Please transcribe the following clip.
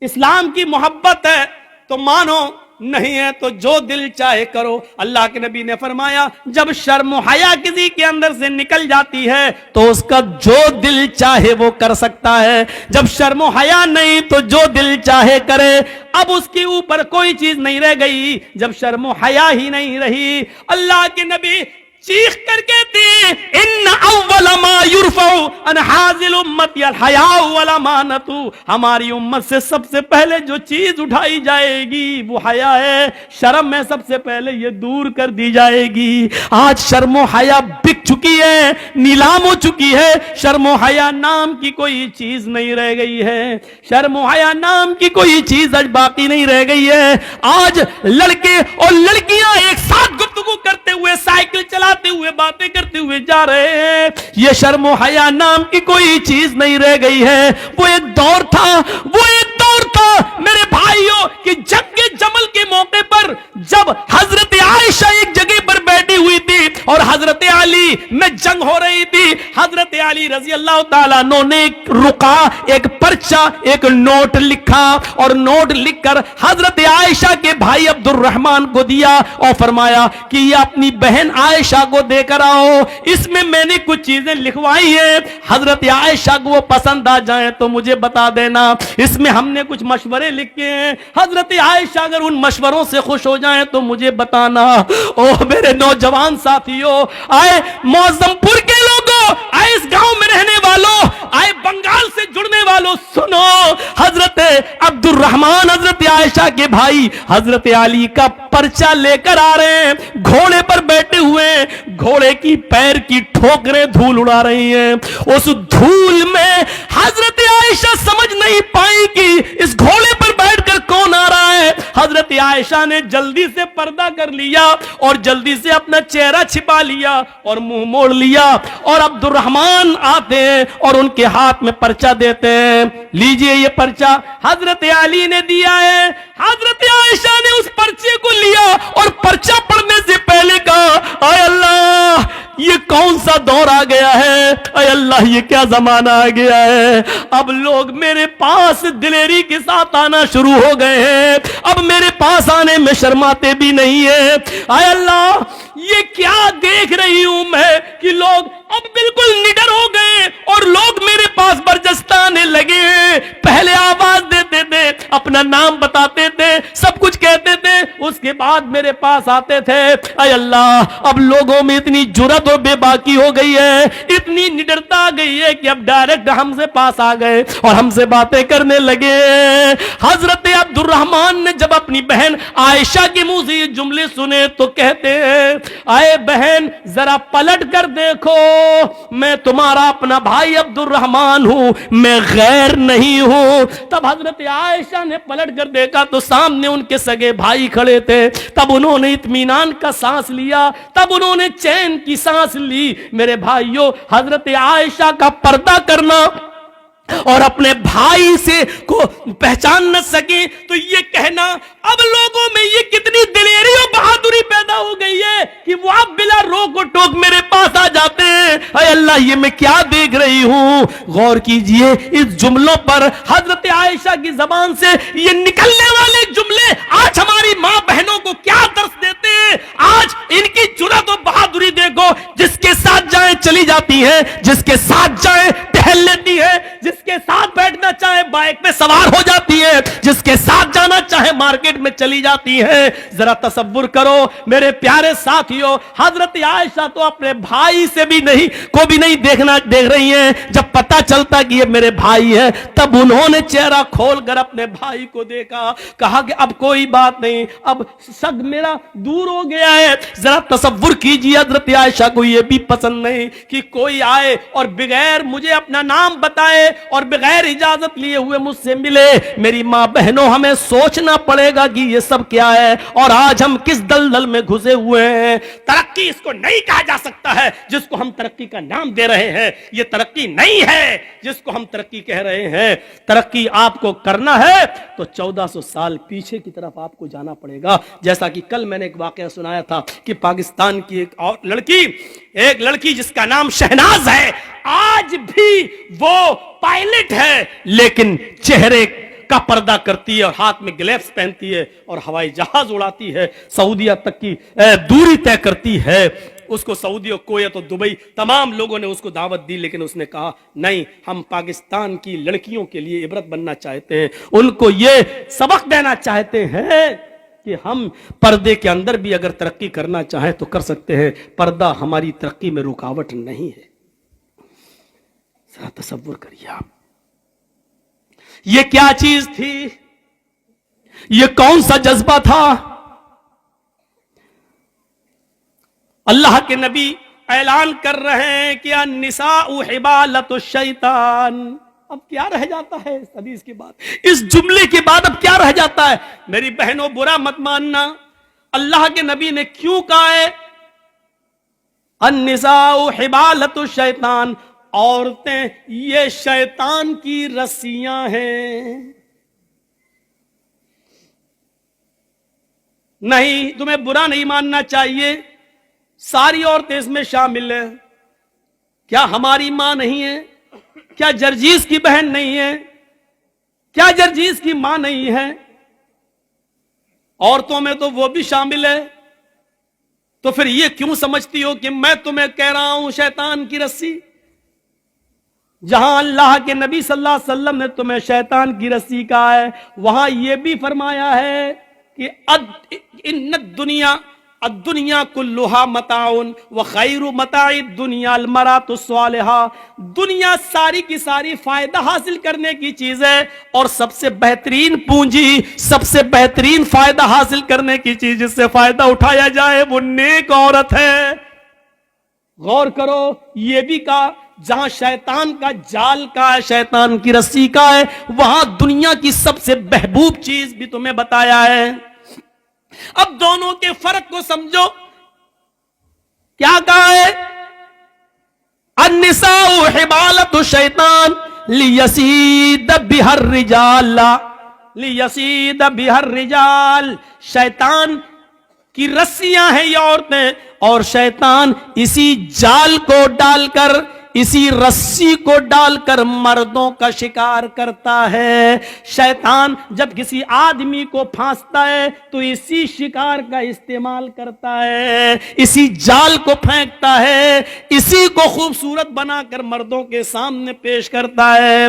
اسلام کی محبت ہے تو مانو، نہیں ہے تو جو دل چاہے کرو۔ اللہ کے نبی نے فرمایا جب شرم و حیا کسی کے اندر سے نکل جاتی ہے تو اس کا جو دل چاہے وہ کر سکتا ہے، جب شرم و حیا نہیں تو جو دل چاہے کرے۔ اب اس کے اوپر کوئی چیز نہیں رہ گئی جب شرم و حیا ہی نہیں رہی۔ اللہ کے نبی چیخ کر کہتے ہیں ان اول ما یرفع عن هذه الامه الحیاء والامانۃ، ہماری امت سے سب سے پہلے جو چیز اٹھائی جائے گی وہ حیا ہے، شرم ہے، سب سے پہلے یہ دور کر دی جائے گی۔ آج شرم و حیا بک چکی ہے، نیلام ہو چکی ہے، شرم و حیا نام کی کوئی چیز نہیں رہ گئی ہے، شرم و حیا نام کی کوئی چیز آج باقی نہیں رہ گئی ہے۔ آج لڑکے اور لڑکیاں ایک ساتھ گفتگو کرتے ہوئے، سائیکل چلاتے ہوئے، باتیں کرتے ہوئے جا رہے ہیں، یہ شرم و حیا نام کی کوئی چیز نہیں رہ گئی ہے۔ وہ ایک دور تھا، وہ ایک دور تھا میرے بھائیوں کہ جنگ جمل کے موقع پر جب حضرت عائشہ ایک جگہ پر بیٹھی ہوئی تھی اور حضرت علی میں جنگ ہو رہی تھی، حضرت علی رضی اللہ تعالیٰ عنہ نے ایک رکا، ایک پرچہ، ایک نوٹ لکھا اور نوٹ لکھ کر حضرت عائشہ کے بھائی عبد الرحمن کو دیا اور فرمایا کہ یہ اپنی بہن عائشہ کو دے کر آؤ، اس میں میں نے کچھ چیزیں لکھوائی ہیں، حضرت عائشہ کو وہ پسند آ جائیں تو مجھے بتا دینا، اس میں ہم نے کچھ مشورے لکھے ہیں، حضرت عائشہ اگر ان مشوروں سے خوش ہو جائیں تو مجھے بتانا۔ او میرے نوجوان ساتھیوں، آئے معظم پور کے لوگوں، آئے اس گاؤں میں رہنے والوں، آئے بنگال سے جڑنے والوں، سنو، حضرت عبد الرحمن حضرت عائشہ کے بھائی حضرت علی کا پرچہ لے کر آ رہے ہیں، گھوڑے پر بیٹھے ہوئے، گھوڑے کی پیر کی ٹھوکریں دھول اڑا رہی ہیں، اس دھول میں حضرت عائشہ سمجھ نہیں پائی کہ اس گھوڑے پر بیٹھ کر کون آ رہا ہے۔ حضرت عائشہ نے جلدی سے پردہ کر لیا اور جلدی سے اپنا چہرہ چھپا لیا اور منہ موڑ لیا، اور عبد الرحمن آتے ہیں اور ان کے ہاتھ میں پرچہ دیتے ہیں، لیجئے یہ پرچہ حضرت علی نے دیا ہے۔ حضرت عائشہ نے اس پرچے کو لیا اور پرچہ پڑھنے سے پہلے کہا اے اللہ یہ کون سا دور آ گیا ہے، اے اللہ یہ کیا زمانہ آ گیا ہے، اب لوگ میرے پاس دلیری کے ساتھ آنا شروع ہو گئے ہیں، اب میرے پاس آنے میں شرماتے بھی نہیں ہیں، اے اللہ یہ کیا دیکھ رہی ہوں میں کہ لوگ اب بالکل نڈر ہو گئے اور لوگ میرے پاس برجستہ آنے لگے ہیں، پہلے آواز دیتے تھے، اپنا نام بتاتے تھے، سب کچھ کہتے تھے، اس کے بعد میرے پاس آتے تھے، اے اللہ اب لوگوں میں اتنی جرات اور بے باکی ہو گئی ہے، اتنی نڈرتا آ گئی ہے کہ اب ڈائریکٹ ہم سے پاس آ گئے اور ہم سے باتیں کرنے لگے۔ حضرت عبد الرحمن نے جب اپنی بہن عائشہ کے منہ سے یہ جملے سنے تو کہتے ہیں اے بہن ذرا پلٹ کر دیکھو، میں تمہارا اپنا بھائی عبد الرحمن ہوں، میں غیر نہیں ہوں۔ تب حضرت عائشہ نے پلٹ کر دیکھا تو سامنے ان کے سگے بھائی کھڑے تھے، تب انہوں نے اطمینان کا سانس لیا، تب انہوں نے چین کی سانس لی۔ میرے بھائیوں، حضرت عائشہ کا پردہ کرنا اور اپنے بھائی سے کو پہچان نہ سکے تو یہ کہنا، اب لوگوں میں یہ کتنی دلیری اور بہادری پیدا ہو گئی ہے کہ وہ اب بلا روک و ٹوک میرے پاس آ جاتے ہیں۔ اے اللہ یہ میں کیا دیکھ رہی ہوں، غور کیجئے اس جملوں پر، حضرت عائشہ کی زبان سے یہ نکلنے والے جملے آج ہماری ماں بہنوں کو کیا درس دیتے ہیں۔ آج ان کی جرات و بہادری دیکھو، جس کے ساتھ جائیں چلی جاتی ہیں، جس کے ساتھ جائیں ٹہل لیتی ہے، جس کے ساتھ بیٹھنا چاہے بائک پہ سوار ہو جاتی ہے، جس کے ساتھ جانا چاہے مارکیٹ میں چلی جاتی ہے۔ ذرا تصور کرو میرے پیارے ساتھیوں، حضرت عائشہ تو اپنے بھائی سے بھی نہیں دیکھ رہی ہیں، جب پتا چلتا کہ یہ میرے بھائی ہے تب انہوں نے چہرہ کھول کر اپنے بھائی کو دیکھا، کہا کہ اب کوئی بات نہیں، اب شک میرا دور ہو گیا ہے۔ ذرا تصور کیجیے حضرت عائشہ کو یہ بھی پسند نہیں کہ کوئی آئے اور بغیر مجھے اپنا نام بتائے اور بغیر اجازت لیے ہوئے مجھ سے ملے۔ میری ماں بہنوں ہمیں سوچنا پڑے گا کہ یہ سب کیا ہے اور آج ہم کس دلدل میں گھسے ہوئے ہیں۔ ترقی اس کو نہیں کہا جا سکتا ہے جس کو ہم ترقی کا نام دے رہے ہیں، یہ ترقی نہیں ہے جس کو ہم ترقی کہہ رہے ہیں۔ ترقی آپ کو کرنا ہے تو 1400 سال پیچھے کی طرف آپ کو جانا پڑے گا۔ جیسا کہ کل میں نے ایک واقعہ سنایا تھا کہ پاکستان کی ایک لڑکی جس کا نام شہناز ہے، آج بھی وہ پائلٹ ہے لیکن چہرے کا پردہ کرتی ہے اور ہاتھ میں گلیوز پہنتی ہے اور ہوائی جہاز اڑاتی ہے، سعودیہ تک کی دوری طے کرتی ہے. اس کو سعودی اور کویت اور دبئی تمام لوگوں نے اس کو دعوت دی، لیکن اس نے کہا نہیں، ہم پاکستان کی لڑکیوں کے لیے عبرت بننا چاہتے ہیں، ان کو یہ سبق دینا چاہتے ہیں کہ ہم پردے کے اندر بھی اگر ترقی کرنا چاہیں تو کر سکتے ہیں، پردہ ہماری ترقی میں رکاوٹ نہیں ہے. ذرا تصور کریے آپ، یہ کیا چیز تھی؟ یہ کون سا جذبہ تھا؟ اللہ کے نبی اعلان کر رہے ہیں کہ النساء حبالۃ الشیطان. اب کیا رہ جاتا ہے اس حدیث کے بعد، اس جملے کے بعد اب کیا رہ جاتا ہے؟ میری بہنوں برا مت ماننا، اللہ کے نبی نے کیوں کہا ہے النساء حبالۃ الشیطان؟ عورتیں یہ شیطان کی رسیاں ہیں. نہیں، تمہیں برا نہیں ماننا چاہیے، ساری عورتیں اس میں شامل ہیں. کیا ہماری ماں نہیں ہے؟ کیا جرجیز کی بہن نہیں ہے؟ کیا جرجیز کی ماں نہیں ہے؟ عورتوں میں تو وہ بھی شامل ہے. تو پھر یہ کیوں سمجھتی ہو کہ میں تمہیں کہہ رہا ہوں شیطان کی رسی؟ جہاں اللہ کے نبی صلی اللہ علیہ وسلم نے تمہیں شیطان کی رسی کہا ہے، وہاں یہ بھی فرمایا ہے کہ ان الدنیا کلھا متاع وخیر متاع الدنیا المرأۃ الصالحہ. دنیا ساری کی ساری فائدہ حاصل کرنے کی چیز ہے، اور سب سے بہترین پونجی، سب سے بہترین فائدہ حاصل کرنے کی چیز جس سے فائدہ اٹھایا جائے وہ نیک عورت ہے. غور کرو، یہ بھی کہا جہاں شیطان کا جال کا ہے، شیطان کی رسی کا ہے، وہاں دنیا کی سب سے محبوب چیز بھی تمہیں بتایا ہے. اب دونوں کے فرق کو سمجھو. کیا کہا ہے؟ النساء حبالۃ الشیطان لیصید بها الرجال، لیصید بها الرجال. شیطان کی رسیاں ہیں یہ عورتیں، اور شیطان اسی جال کو ڈال کر، اسی رسی کو ڈال کر مردوں کا شکار کرتا ہے. شیطان جب کسی آدمی کو پھانستا ہے تو اسی شکار کا استعمال کرتا ہے، اسی جال کو پھینکتا ہے، اسی کو خوبصورت بنا کر مردوں کے سامنے پیش کرتا ہے.